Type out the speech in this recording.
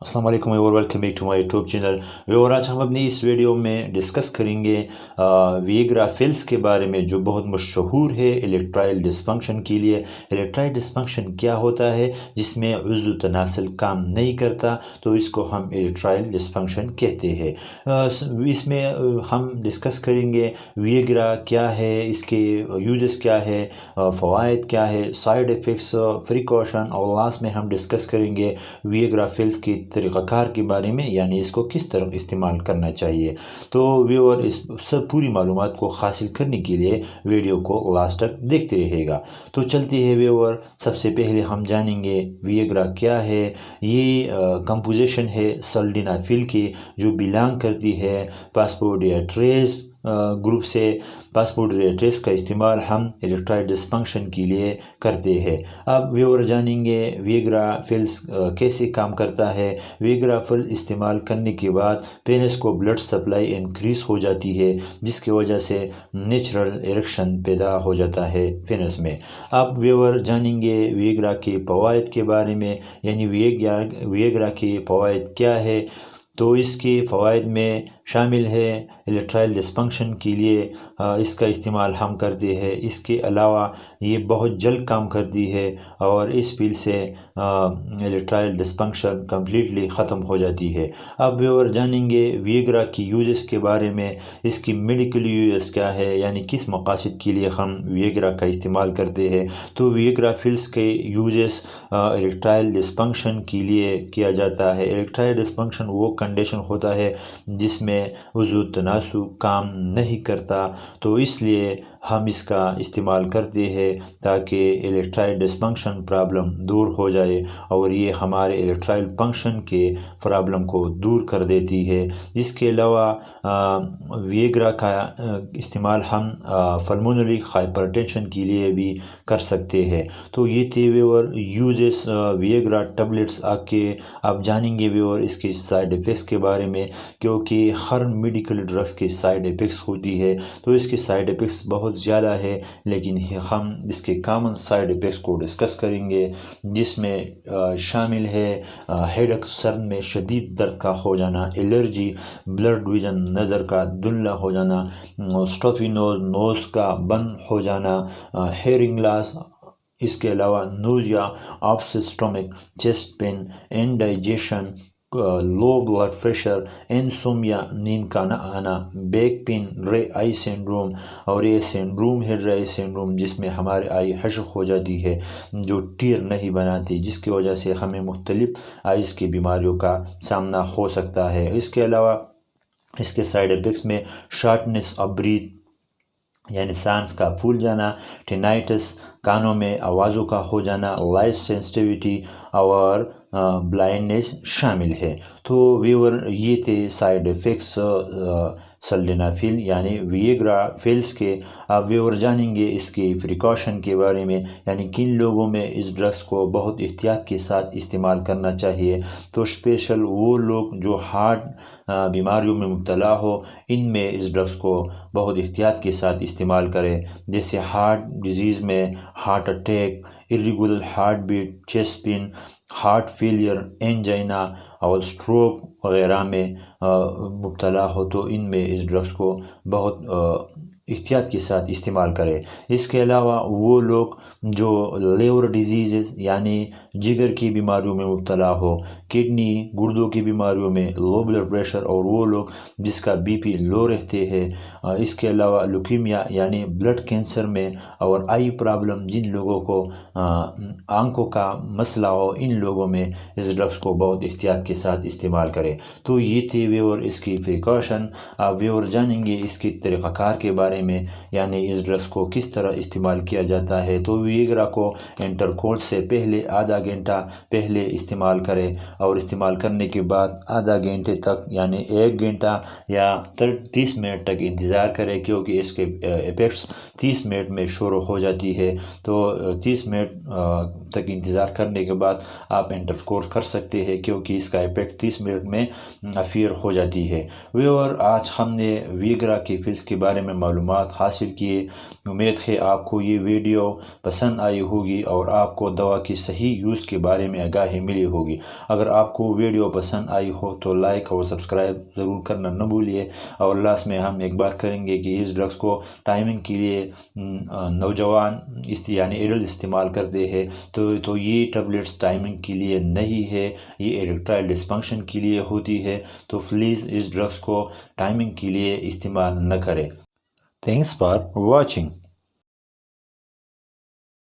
अस्सलाम वालेकुम और welcome back to my YouTube channel. और आज हम अपनी इस वीडियो में डिस्कस करेंगे विएग्रा फिल्स के बारे में, जो बहुत मशहूर है इलेक्ट्राइल डिस्फंक्शन के लिए। इलेक्ट्राइल डिस्फंक्शन क्या होता है? जिसमें उज़्व तनासल काम नहीं करता, तो इसको हम इलेक्ट्राइल डिस्फंक्शन कहते हैं। इसमें हम डिस्कस करेंगे विएग्रा क्या है, इसके यूजेस क्या है, फ़वाइद क्या है, साइड इफ़ेक्ट्स, प्रिकॉशन, और लास्ट में हम डिस्कस करेंगे विएग्रा फिल्स की तरीक़ाकार के बारे में, यानी इसको किस तरह इस्तेमाल करना चाहिए। तो व्यूअर इस सब पूरी मालूमात को हासिल करने के लिए वीडियो को लास्ट तक देखते रहेगा। तो चलते हैं व्यूअर, सबसे पहले हम जानेंगे विएग्रा क्या है। ये कंपोजिशन है सल्डेनाफिल की, जो बिलोंग करती है फास्फोडिएस्टरेज़ ग्रुप से। फास्फोडिएस्टरेज़ का इस्तेमाल हम इलेक्ट्राइल डिस्फंक्शन के लिए करते हैं। अब व्यूअर जानेंगे विएग्रा फिल्स कैसे काम करता है। विएग्रा फिल इस्तेमाल करने के बाद पेनिस को ब्लड सप्लाई इंक्रीज हो जाती है, जिसकी वजह से नेचुरल इरेक्शन पैदा हो जाता है पेनिस में। अब व्यूअर जानेंगे विएग्रा के फ़वाइद के बारे में, यानी विएग्रा के फ़वाइद क्या है। तो इसके फ़वाइद में शामिल है इलेक्ट्राइल डिस्फंक्शन के लिए इसका इस्तेमाल हम करते हैं। इसके अलावा ये बहुत जल्द काम करती है और इस पिल से इलेक्ट्राइल डिस्फंक्शन कम्प्लीटली ख़त्म हो जाती है। अब व्यूअर जानेंगे विएग्रा की यूजेस के बारे में। इसकी मेडिकल यूजेस क्या है, यानी किस मकासद के लिए हम विएग्रा का इस्तेमाल करते हैं। तो विएग्रा फिल्स के यूजेस इलेक्ट्राइल डिस्फंक्शन के लिए किया जाता है। इलेक्ट्राइल डिस्फंक्शन वो कंडीशन होता है जिसमें उज़्व तनासुब काम नहीं करता, तो इसलिए हम इसका इस्तेमाल करते हैं ताकि इलेक्ट्राइल डिस्फंक्शन प्रॉब्लम दूर हो जाए, और ये हमारे इलेक्ट्राइल फंक्शन के प्रॉब्लम को दूर कर देती है। इसके अलावा विएग्रा का इस्तेमाल हम पल्मोनरी हाइपरटेंशन के लिए भी कर सकते हैं। तो ये थे व्यूअर यूजेस विएग्रा टैबलेट्स आके। आप जानेंगे व्यूअर इसके साइड इफ़ेक्ट्स के बारे में, क्योंकि हर मेडिकल ड्रग्स के साइड इफ़ेक्ट्स होती है। तो इसके साइड इफ़ेक्ट्स बहुत ज़्यादा है, लेकिन हम इसके कॉमन साइड इफ़ेक्ट्स को डिस्कस करेंगे, जिसमें शामिल है हेडेक, सर में शदीद दर्द का हो जाना, एलर्जी, ब्लड विजन, नज़र का धुंधला हो जाना, स्टफी नोज़ का बंद हो जाना, हेयरिंग लॉस। इसके अलावा nausea, upset stomach, chest pain, indigestion, low blood pressure, insomnia, नींद का न आना, बैक पेन, रे आई सिंड्रोम। और ये सिंड्रोम है रे आई सिंड्रोम, जिसमें हमारे आई हशक हो जाती है, जो टीर नहीं बनाती, जिसकी वजह से हमें मुख्तलिफ आइज़ की बीमारियों का सामना हो सकता है। इसके अलावा इसके साइड इफ़ेक्ट्स में शार्टनेस ऑफ ब्रीथ, यानी सांस का फूल जाना, टिनाइटिस, कानों में आवाज़ों का हो जाना, लाइट सेंसिटिविटी और ब्लाइंडनेस शामिल है। तो व्यूअर ये थे साइड इफ़ेक्ट्स सल्डेनाफिल यानी विएग्रा फिल्स के। आप व्यूअर जानेंगे इसके प्रिकॉशन के बारे में, यानी किन लोगों में इस ड्रग्स को बहुत एहतियात के साथ इस्तेमाल करना चाहिए। तो स्पेशल वो लोग जो हार्ट बीमारियों में मुब्तला हो, इनमें इस ड्रग्स को बहुत एहतियात के साथ इस्तेमाल करें। जैसे हार्ट डिजीज़ में heart attack, irregular heart beat, chest pain, heart failure, angina और स्ट्रोक वगैरह में मुब्तला हो, तो इनमें इस ड्रग्स को बहुत एहतियात के साथ इस्तेमाल करें। इसके अलावा वो लोग जो लिवर डिजीज़ यानी जिगर की बीमारियों में मुब्तला हो, किडनी, गुर्दों की बीमारियों में, लो ब्लड प्रेशर, और वो लोग जिसका बीपी लो रहते हैं। इसके अलावा ल्यूकीमिया यानी ब्लड कैंसर में, और आई प्रॉब्लम जिन लोगों को आंखों का मसला हो, इन लोगों में इस ड्रग्स को बहुत एहतियात के साथ इस्तेमाल करें। तो ये थे व्यूअर इसकी प्रिकॉशन। आप व्यूअर जानेंगे इसके तरीक़ाकार के बारे में, यानी इस ड्रग्स को किस तरह इस्तेमाल किया जाता है। तो विएग्रा को इंटरकोर्स से पहले आधा घंटा पहले इस्तेमाल करें, और इस्तेमाल करने के बाद आधा घंटे तक यानी 1 घंटा या 30 मिनट तक इंतज़ार करें, क्योंकि इसके इफ़ेक्ट्स 30 मिनट में शुरू हो जाती है। तो 30 मिनट तक इंतज़ार करने के बाद आप इंटरकोर्स कर सकते हैं, क्योंकि इसका इफ़ेक्ट 30 मिनट में अफीयर हो जाती है। व्यूअर आज हमने विएग्रा की फिल्स के बारे में मालूम معلومات حاصل کیے۔ امید ہے آپ کو یہ ویڈیو پسند آئی ہوگی اور آپ کو دوا کی صحیح یوز کے بارے میں آگاہی ملی ہوگی۔ اگر آپ کو ویڈیو پسند آئی ہو تو لائک اور سبسکرائب ضرور کرنا نہ بھولیے۔ اور لاسٹ میں ہم ایک بات کریں گے کہ اس ڈرگس کو ٹائمنگ کے لیے نوجوان یعنی ایڈلٹ استعمال کرتے ہیں تو یہ ٹیبلٹس ٹائمنگ کے لیے نہیں ہے، یہ اریکٹائل ڈسفنکشن کے لیے ہوتی ہے، تو پلیز اس ڈرگس کو ٹائمنگ کے لیے استعمال نہ کریں۔ Thanks for watching.